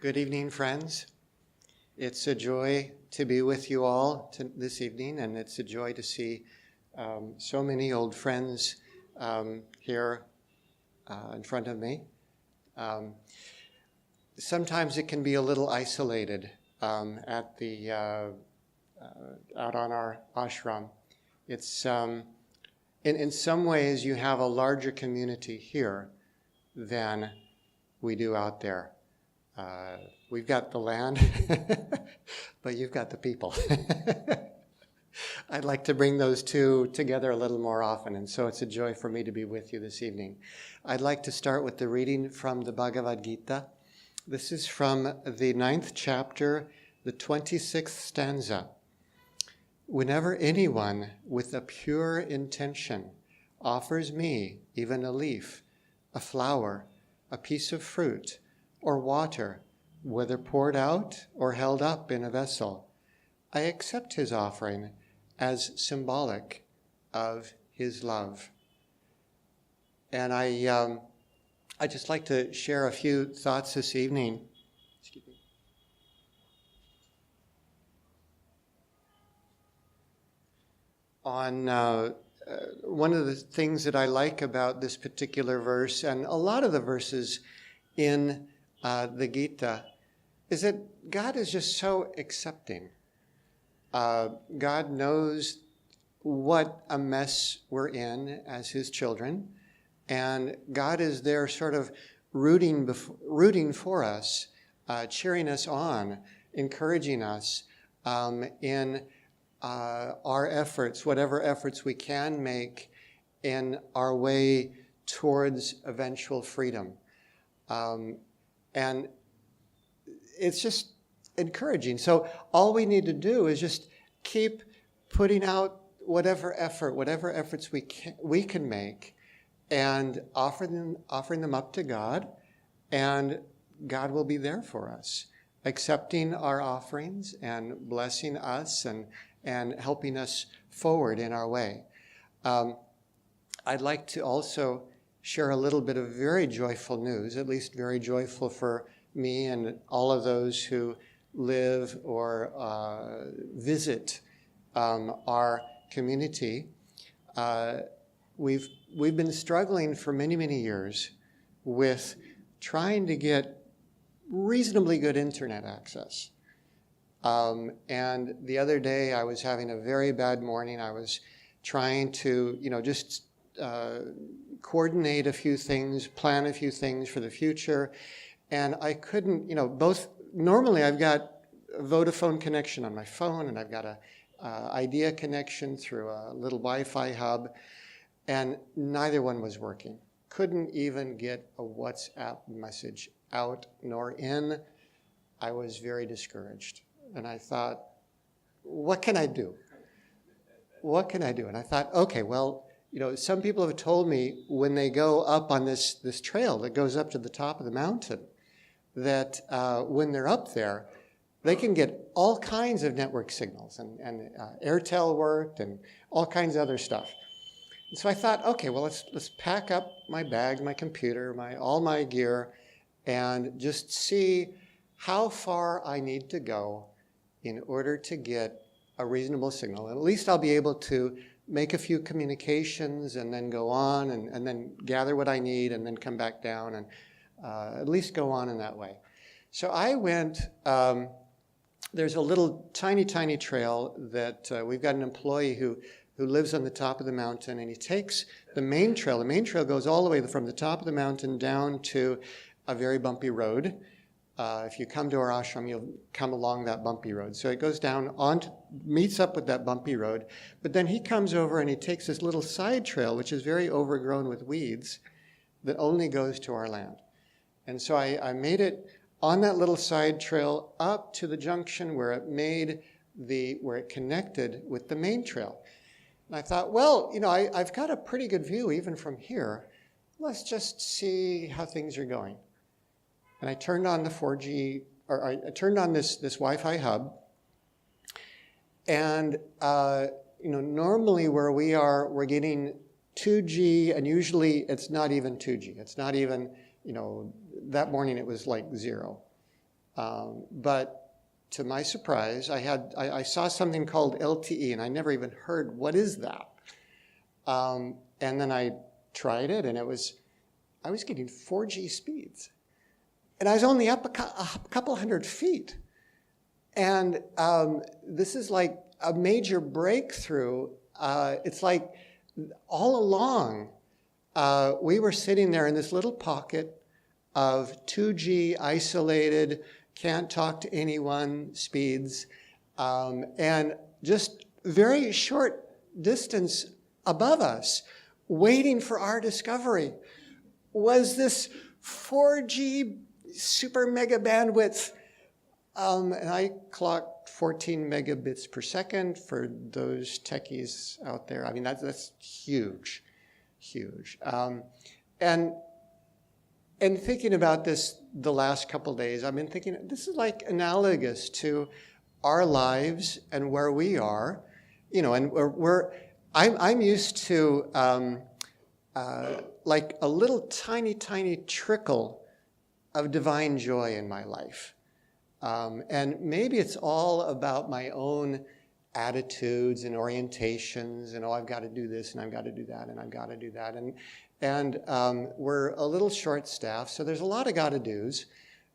Good evening, friends. It's a joy to be with you all this evening, and it's a joy to see so many old friends here in front of me. Sometimes it can be a little isolated at the out on our ashram. It's in some ways you have a larger community here than we do out there. We've got the land, but you've got the people. I'd like to bring those two together a little more often, and so it's a joy for me to be with you this evening. I'd like to start with the reading from the Bhagavad Gita. This is from the 9th chapter, the 26th stanza. Whenever anyone with a pure intention offers me even a leaf, a flower, a piece of fruit, or water, whether poured out or held up in a vessel, I accept his offering as symbolic of his love. And I just like to share a few thoughts this evening. On one of the things that I like about this particular verse, and a lot of the verses in the Gita, is that God is just so accepting. God knows what a mess we're in as his children, and God is there sort of rooting for us, cheering us on, encouraging us in our efforts, whatever efforts we can make in our way towards eventual freedom. And it's just encouraging. So all we need to do is just keep putting out whatever efforts we can make, and offering them up to God, and God will be there for us, accepting our offerings and blessing us and helping us forward in our way. I'd like to also share a little bit of very joyful news, at least very joyful for me and all of those who live or visit our community. We've been struggling for many, many years with trying to get reasonably good internet access. And the other day I was having a very bad morning. I was trying to, just coordinate a few things, plan a few things for the future. And I couldn't, normally I've got a Vodafone connection on my phone, and I've got a Idea connection through a little Wi-Fi hub, and neither one was working. Couldn't even get a WhatsApp message out nor in. I was very discouraged. And I thought, what can I do? What can I do? And I thought, okay, well, some people have told me when they go up on this trail that goes up to the top of the mountain, that when they're up there, they can get all kinds of network signals, and Airtel worked and all kinds of other stuff. And so I thought, okay, well, let's pack up my bag, my computer, all my gear, and just see how far I need to go in order to get a reasonable signal. And at least I'll be able to make a few communications and then go on and then gather what I need and then come back down and at least go on in that way. So I went, there's a little tiny trail that we've got an employee who lives on the top of the mountain, and he takes the main trail. The main trail goes all the way from the top of the mountain down to a very bumpy road. If you come to our ashram, you'll come along that bumpy road. So it goes down, meets up with that bumpy road, but then he comes over and he takes this little side trail, which is very overgrown with weeds, that only goes to our land. And so I made it on that little side trail up to the junction where it connected with the main trail. And I thought, well, I've got a pretty good view even from here. Let's just see how things are going. And I turned on the 4G, or I turned on this Wi-Fi hub. And, normally where we are, we're getting 2G, and usually it's not even 2G. It's not even, that morning it was like 0. But to my surprise, I saw something called LTE, and I never even heard, what is that? And then I tried it, and I was getting 4G speeds. And I was only up a couple hundred feet. And this is like a major breakthrough. It's like all along, we were sitting there in this little pocket of 2G isolated, can't talk to anyone speeds, and just very short distance above us, waiting for our discovery, was this 4G super mega bandwidth. And I clocked 14 megabits per second for those techies out there. I mean, that's huge, huge. And thinking about this the last couple of days, I've been thinking, this is like analogous to our lives and where we are, you know, and I'm used to like a little tiny trickle of divine joy in my life. And maybe it's all about my own attitudes and orientations and, oh, I've got to do this and I've got to do that and I've got to do that. And we're a little short-staffed, so there's a lot of got-to-dos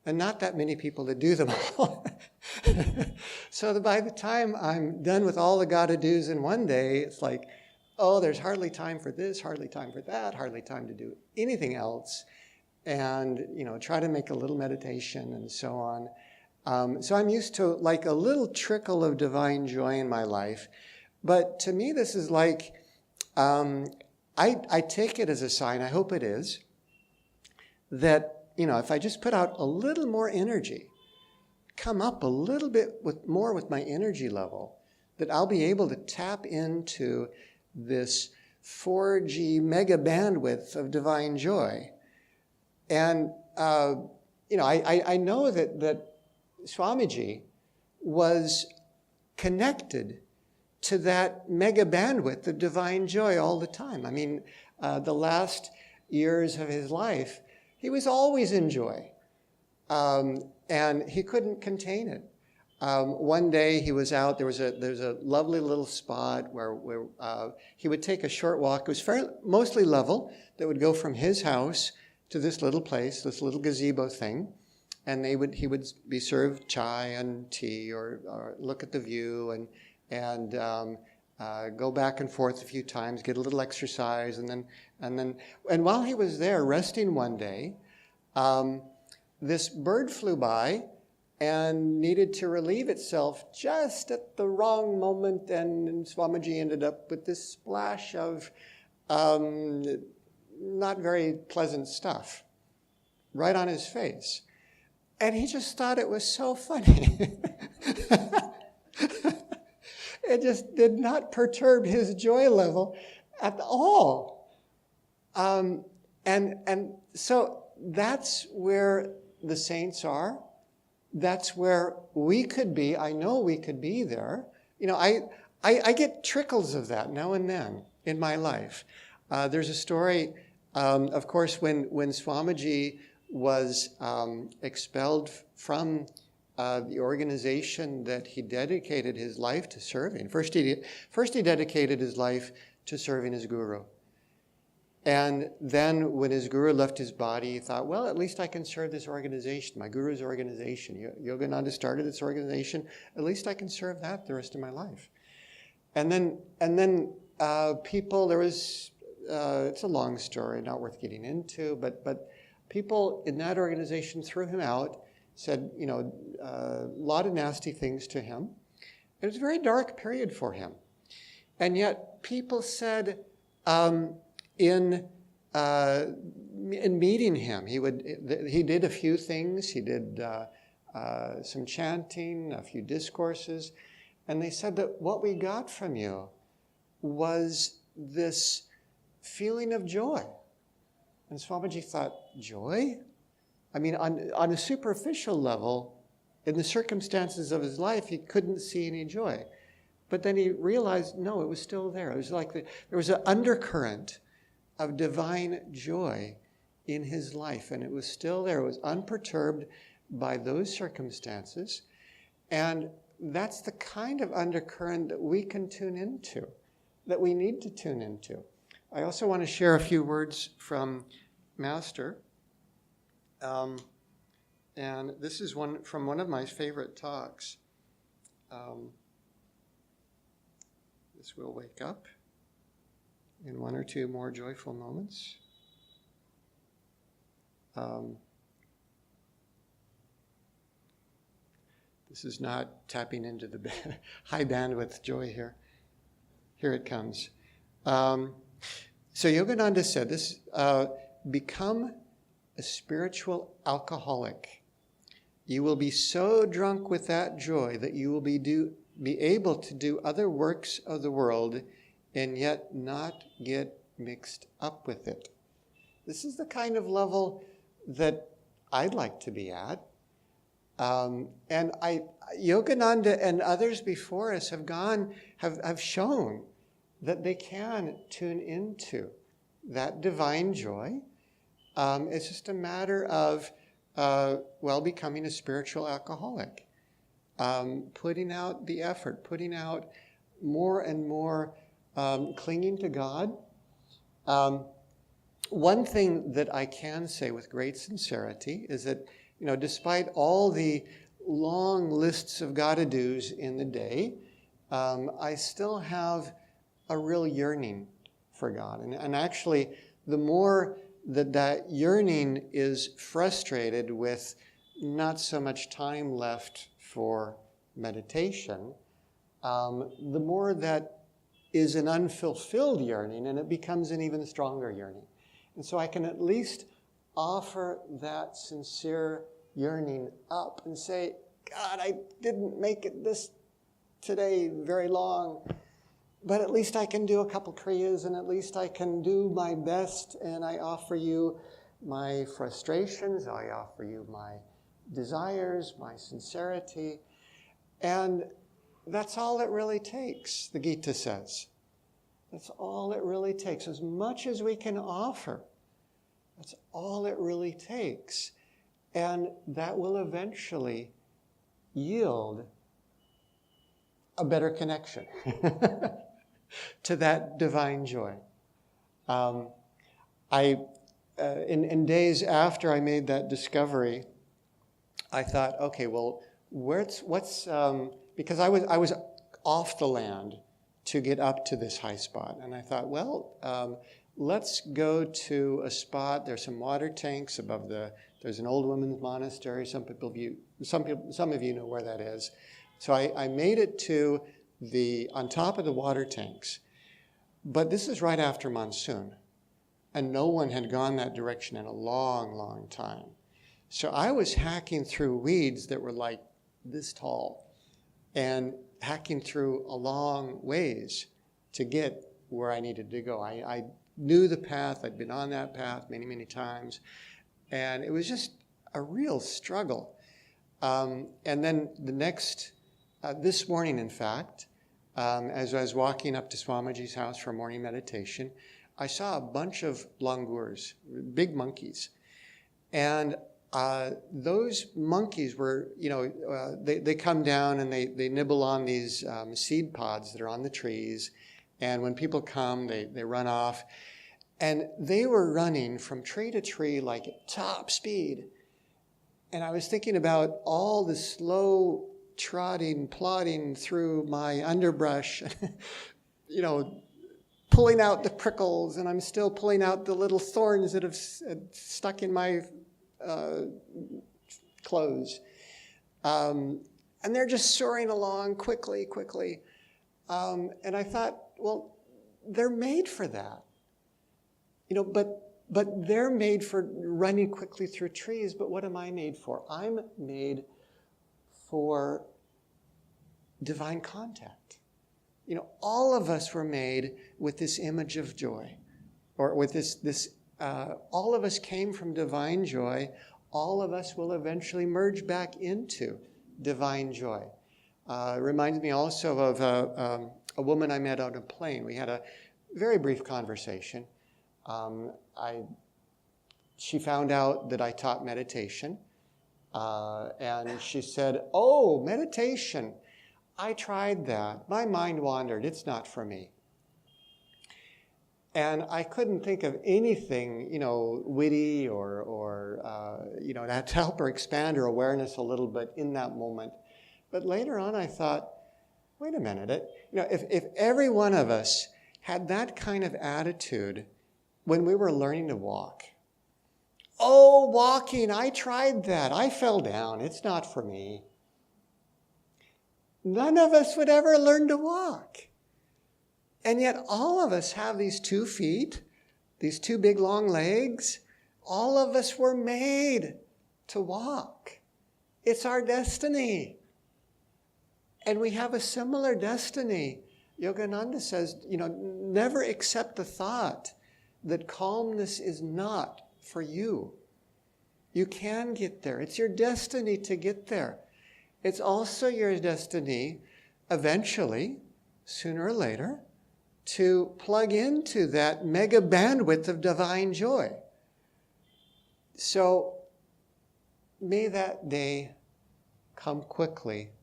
and not that many people to do them all. So that by the time I'm done with all the got-to-dos in one day, it's like, oh, there's hardly time for this, hardly time for that, hardly time to do anything else. And, you know, try to make a little meditation and so on. So I'm used to like a little trickle of divine joy in my life. But to me, this is like, I take it as a sign, I hope it is, that, you know, if I just put out a little more energy, come up a little bit more with my energy level, that I'll be able to tap into this 4G mega bandwidth of divine joy. And, you know, I know that Swamiji was connected to that mega bandwidth of divine joy all the time. I mean, the last years of his life, he was always in joy. And he couldn't contain it. One day he was out, there's a lovely little spot where he would take a short walk. It was mostly level, that would go from his house to this little place, this little gazebo thing. And he would be served chai and tea, or look at the view and go back and forth a few times, get a little exercise, and while he was there resting one day, this bird flew by and needed to relieve itself just at the wrong moment, and Swamiji ended up with this splash of not very pleasant stuff right on his face. And he just thought it was so funny. It just did not perturb his joy level at all. And so that's where the saints are. That's where we could be. I know we could be there. You know, I get trickles of that now and then in my life. There's a story, of course, when Swamiji was expelled from the organization that he dedicated his life to serving. First he dedicated his life to serving his guru. And then when his guru left his body, he thought, well, at least I can serve this organization, my guru's organization. Yogananda started this organization. At least I can serve that the rest of my life. And then people, there was, it's a long story, not worth getting into, but people in that organization threw him out, said, you know, a lot of nasty things to him. It was a very dark period for him. And yet people said, in meeting him, he did a few things. He did some chanting, a few discourses, and they said that what we got from you was this feeling of joy. And Swamiji thought, joy? I mean, on a superficial level, in the circumstances of his life, he couldn't see any joy. But then he realized, no, it was still there. It was like there was an undercurrent of divine joy in his life, and it was still there. It was unperturbed, by those circumstances. And that's the kind of undercurrent that we can tune into, that we need to tune into. I also want to share a few words from Master. And this is from one of my favorite talks. This will wake up in one or two more joyful moments. This is not tapping into the high bandwidth joy here. Here it comes. So Yogananda said this, become a spiritual alcoholic. You will be so drunk with that joy that you will be able to do other works of the world and yet not get mixed up with it. This is the kind of level that I'd like to be at. And Yogananda and others before us have shown that they can tune into that divine joy. It's just a matter of, becoming a spiritual alcoholic. Putting out the effort, putting out more and more, clinging to God. One thing that I can say with great sincerity is that, despite all the long lists of gotta-dos in the day, I still have a real yearning for God. And actually, the more that yearning is frustrated with not so much time left for meditation, the more that is an unfulfilled yearning, and it becomes an even stronger yearning. And so I can at least offer that sincere yearning up and say, God, I didn't make it this today very long, but at least I can do a couple kriyas, and at least I can do my best, and I offer you my frustrations, I offer you my desires, my sincerity, and that's all it really takes, the Gita says. That's all it really takes. As much as we can offer, that's all it really takes. And that will eventually yield a better connection to that divine joy. In days after I made that discovery, I thought, okay, well, because I was off the land to get up to this high spot, and I thought, well, let's go to a spot. There's some water tanks above there's an old women's monastery. Some of you know where that is. So I made it to on top of the water tanks, but this is right after monsoon, and no one had gone that direction in a long, long time. So I was hacking through weeds that were like this tall, and hacking through a long ways to get where I needed to go. I knew the path. I'd been on that path many, many times, and it was just a real struggle. And then this morning, in fact, as I was walking up to Swamiji's house for morning meditation, I saw a bunch of langurs, big monkeys. And those monkeys were, they come down and they nibble on these seed pods that are on the trees. And when people come, they run off. And they were running from tree to tree like at top speed. And I was thinking about all the slow plodding through my underbrush, pulling out the prickles, and I'm still pulling out the little thorns that have stuck in my clothes. And they're just soaring along quickly. And I thought, well, they're made for that. But they're made for running quickly through trees, but what am I made for? I'm made for divine contact. All of us were made with this image of joy, or with this all of us came from divine joy. All of us will eventually merge back into divine joy. It reminds me also of a woman I met on a plane. We had a very brief conversation. She found out that I taught meditation. And she said, "Oh, meditation. I tried that. My mind wandered. It's not for me." And I couldn't think of anything, witty or to help her expand her awareness a little bit in that moment. But later on, I thought, wait a minute. If every one of us had that kind of attitude when we were learning to walk, "Oh, walking, I tried that. I fell down. It's not for me." None of us would ever learn to walk. And yet all of us have these 2 feet, these 2 big long legs. All of us were made to walk. It's our destiny. And we have a similar destiny. Yogananda says, never accept the thought that calmness is not for you. You can get there. It's your destiny to get there. It's also your destiny, eventually, sooner or later, to plug into that mega bandwidth of divine joy. So may that day come quickly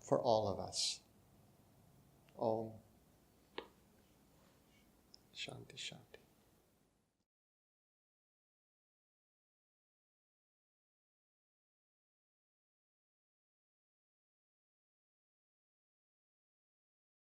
for all of us. Om Shanti Shanti.